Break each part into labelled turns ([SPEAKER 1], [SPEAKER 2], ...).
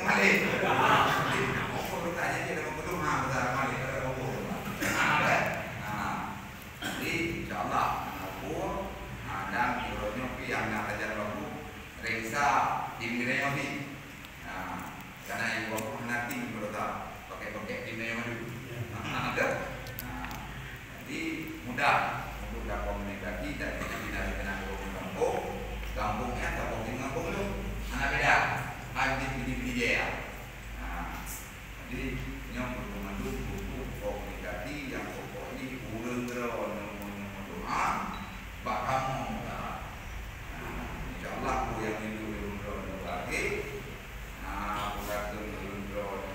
[SPEAKER 1] Malik. Mau bertanya dia mau ketemu besar Malik ada umur. Jadi insyaallah aku dan ironya yang nak ajar aku reksa dimilai ni. Karena yang aku nanti berota pakai dimilai dulu. Jadi mudah untuk komunikasi dan tidak kenal kampungnya kampung dulu. Anak beda. Hadis di dia. Jadi yang berteman buku komunikasi yang pokok ini ulun geron doa bak kamu. Insyaallah aku yang itu ulun geron lagi. Aku kata ulun geron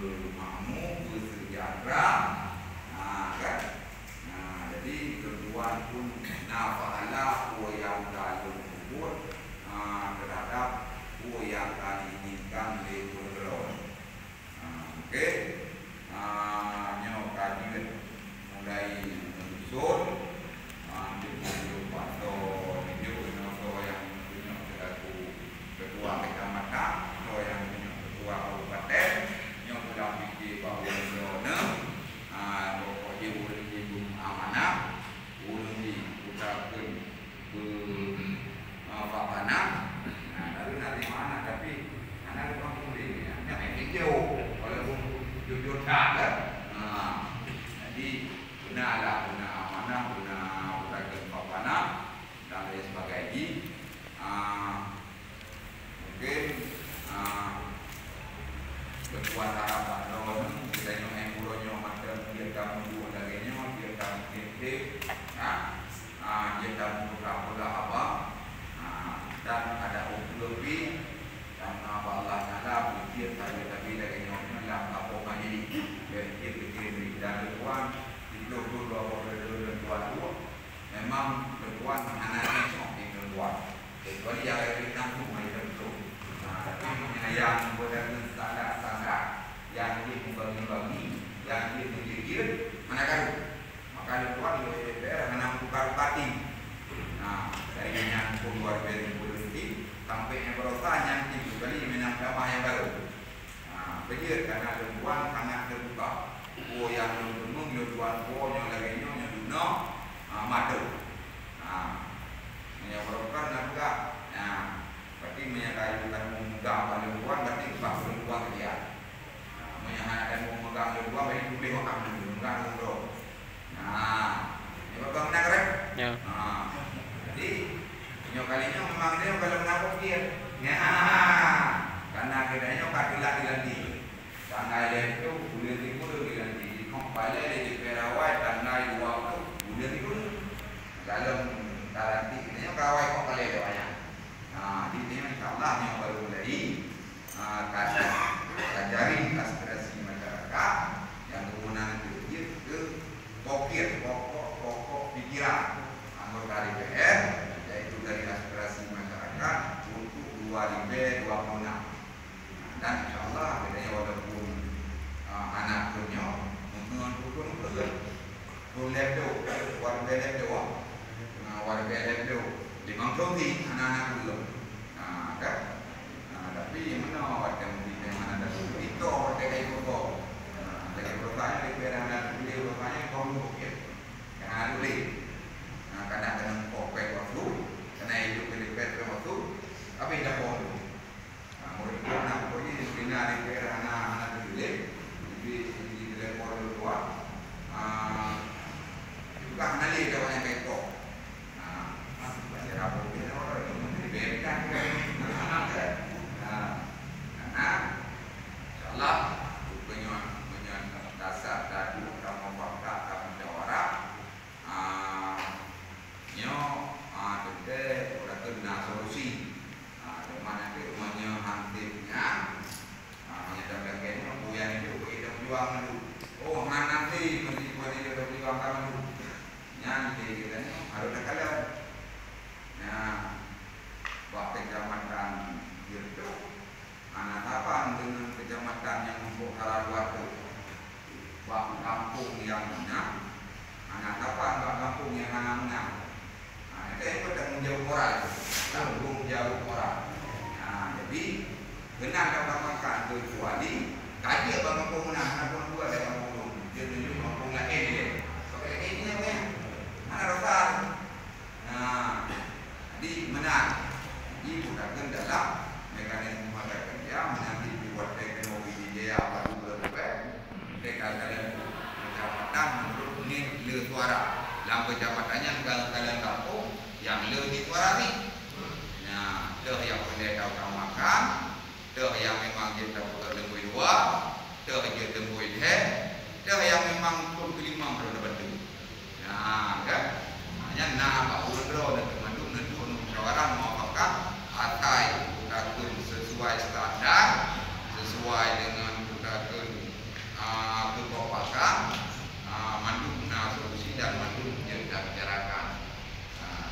[SPEAKER 1] bermakmu bersejahtera. Kan? Jadi tujuan pun nafalah yang lalu kubur terhadap yang akan diinginkan di Budron. Oke, nyok kajian mulai menyusun untuk pasto video yang punya selaku ketua kecamatan atau yang punya ketua kabupaten yang sudah pikir bahwa Budron pokoknya ulun ibu amanah ulun diucapkan berpapana. Nanti mana tapi anak orang boleh yang video walaupun jujur tak. Jadi gunalah guna amanah guna urakan papana dan lain sebagainya. Mungkin berbuat harapan lawan kita yang buronyo macam dia kamu dua lagi-nya dia kamu kete dia kamu pula apa dan ada lebih dan Allah Taala berfirman tapi lagi nyoknya lah apa jadi berfikir dan berkuat di dua memang berkuat anaknya sok berkuat kecuali yang kita cuma itu tapi yang boleh standar yang dibagi yang dipikir mana kan maka berkuat di DPR menang tukar bupati dari yang keluar dari sampai yang berotanya itu kali menang rumah yang baru. Begitu karena tuan sangat terbuka. Yang menung tuan yang lagi yang duno madu. Yang berotkan juga. Berarti menyatakan memegang pada tuan berarti bahasa tuan dia. Menyatakan memegang tuan berarti boleh makan memegang tuan. Ini berapa nak rek? Ya. Jadi kalinya memang dia kalau menapok dia karena akhirnya kadilah diganti karena dia itu bulan timur diganti di kompalnya di Perawai karena dua waktu bulan timur dalam garanti ini kawai kompalnya doanya di sini insyaallah yang baru mulai kajarin aspirasi masyarakat yang kemudian ke pokok pikiran anggota DPR dari aspirasi masyarakat untuk 2026 dan insyaallah bedanya walaupun anak punya mungkin warga itu di mangkoti anak-anak belum kan tapi mana warga mungkin yang mana ada itu warga itu kok dari pertanyaan di perangan beliau bertanya kamu bukit yang ada boleh kadang-kadang kopek waktu karena itu kedepet waktu apa yang dapat murid anak pokoknya bina di perangan anak beliau di telepon dua juga nali kawannya kepo baca apa dia orang itu diberikan karena insyaallah punya dasar dari kamu fakta kamu jawara tete orang kena solusi di mana ke rumahnya hantifnya menyatakan kayaknya buyan itu kita berjuang dulu oh mana nanti mesti buat dia berjuang kamu dulu nanti kita harus kalah waktu kecamatan itu anak apa dengan kecamatan yang untuk halal waktu waktu kampung yang mana anak apa kampung yang mana itu yang bertanggung jawab moral tanggung jawab moral jadi benar katakan ke Kaji abang kampung mana? Kampung dua ada kampung. Dia tunjuk kampung lain dia. Pakai ini apa? Mana rotan? Nah, jadi menang. Jadi bukan dalam mekanisme mata kerja menanti dibuat teknologi dia apa dulu berapa? Kekalahan kecamatan menurut ini le suara. Dalam kecamatannya kalian kampung yang le di suara ni. Nah, dah yang pendeta utamakan, dah yang memang kita buat lembui dua, dah dia lembui deh, dah yang memang pun kelima belum dapat tu. Nah, kan? Hanya nak apa urut dan teman-teman musyawarah muafakat atai bukan sesuai standar, sesuai dengan bukan kekompakan, manduk solusi dan manduk yang kita bicarakan.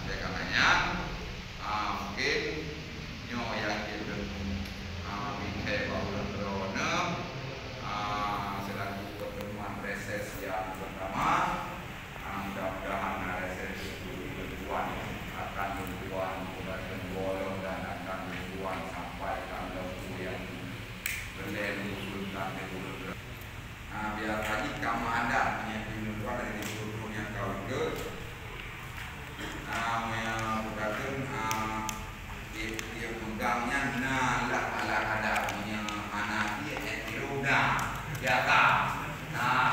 [SPEAKER 1] Oleh karenanya mungkin nyo yang kita minta bahawa corona selaku pertemuan reses yang pertama, mudah-mudahan reses itu bertujuan akan bertujuan bukan bolong dan akan bertujuan sampai tanggal yang berlebihan usulkan biar tadi kamu ada yang diluar dari seluruh yang kau ikut berkata dia pegangnya nalah ala ada punya anak dia roda jaga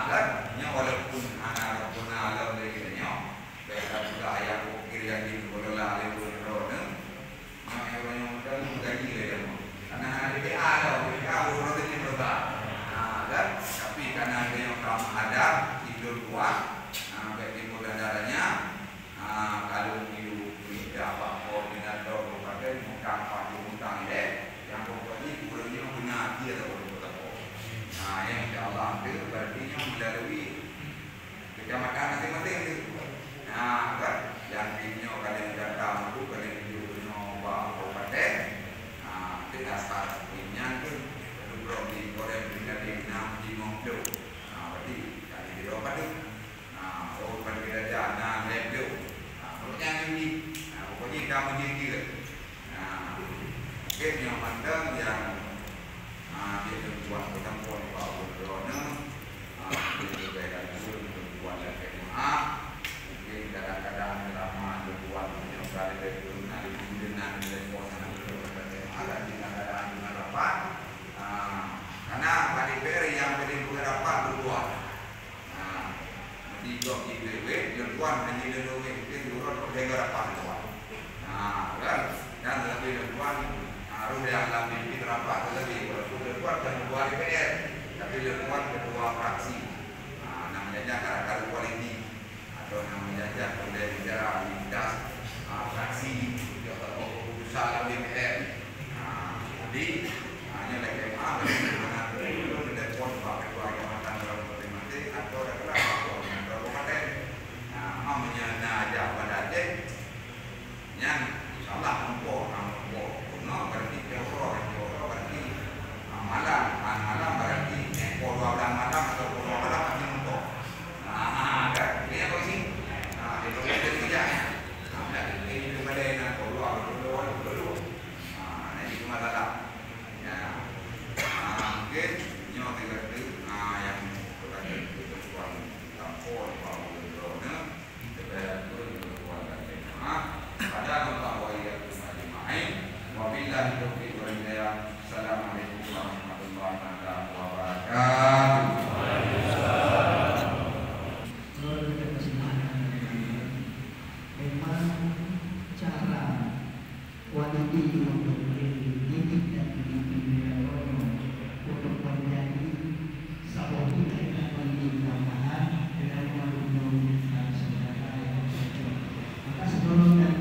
[SPEAKER 1] kan nya walaupun anak pun alam lagi nya baik juga ayah kiri yang dikelola oleh roda nya yang muda gaji dia karena ada dia ada roda ini roda kan tapi karena ada yang kamu ada tidur kuat baik timur dan darahnya kalau you tidak apa koordinator pakai muka hutang yang pokoknya kurangnya punya dia atau yang insyaallah itu berarti melalui kecamatan masing-masing itu. Nah, kan yang timnya kalian datang itu kalian jurusnya kabupaten. Nah, kita start timnya itu belum di Korea di 6 di Mongdo. Nah, berarti kali di berapa tu? Nah, kabupaten kita jalan level. Pokoknya ini, pokoknya kamu dia. Nah, mungkin yang mandang yang dia berbuat pertemuan Pak Corona, dia juga dari dulu berbuat dari maaf, mungkin kadang-kadang lama berbuat menyokong dari dulu nanti dengan telepon ada di kadang dengan rapat, karena pada peri yang berdua rapat berbuat. Di blok IPW, tuan hanya dulu itu turun dengan rapat tuan. Kan dan lebih tuan harus yang lebih rapat lebih tuan dan dua DPR, tapi tuan kedua fraksi. Namanya kadang-kadang kualiti atau namanya sudah bicara lintas fraksi usaha DPR. Jadi hanya lagi mana dulu telepon pakai keluarga mantan berapa atau ada menyengaja pada dek yang insyaallah mampu no berarti jauh berarti malam berarti ekor malam atau malam masih mampu ada ini apa sih itu kerjanya ini cuma dengan dulu nanti cuma dalam ya mungkin nyo tiga itu yang berkaitan dengan tampon pada mengetahui main wabillahi taufiq wal hidayah. Assalamualaikum warahmatullahi wabarakatuh.
[SPEAKER 2] Memang cara kualiti untuk didik dan dididik untuk menjadi sebuah kita yang memiliki tambahan dengan menunjukkan saudara yang cocok. Maka sebelum dan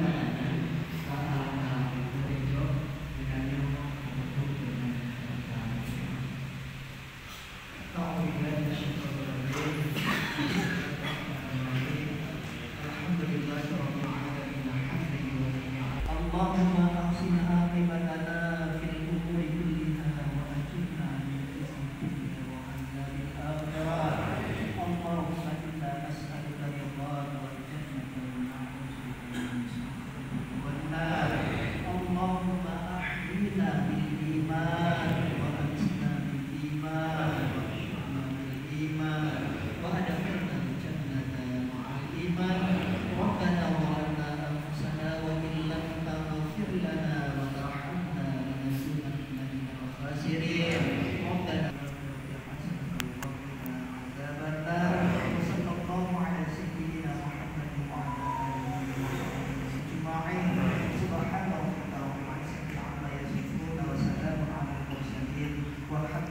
[SPEAKER 2] الخاسرين ربنا وصلى الله على سيدنا محمد وعلى آله وصحبه أجمعين سبحان ربك رب العزة عما يصفون وسلام على المرسلين والحمد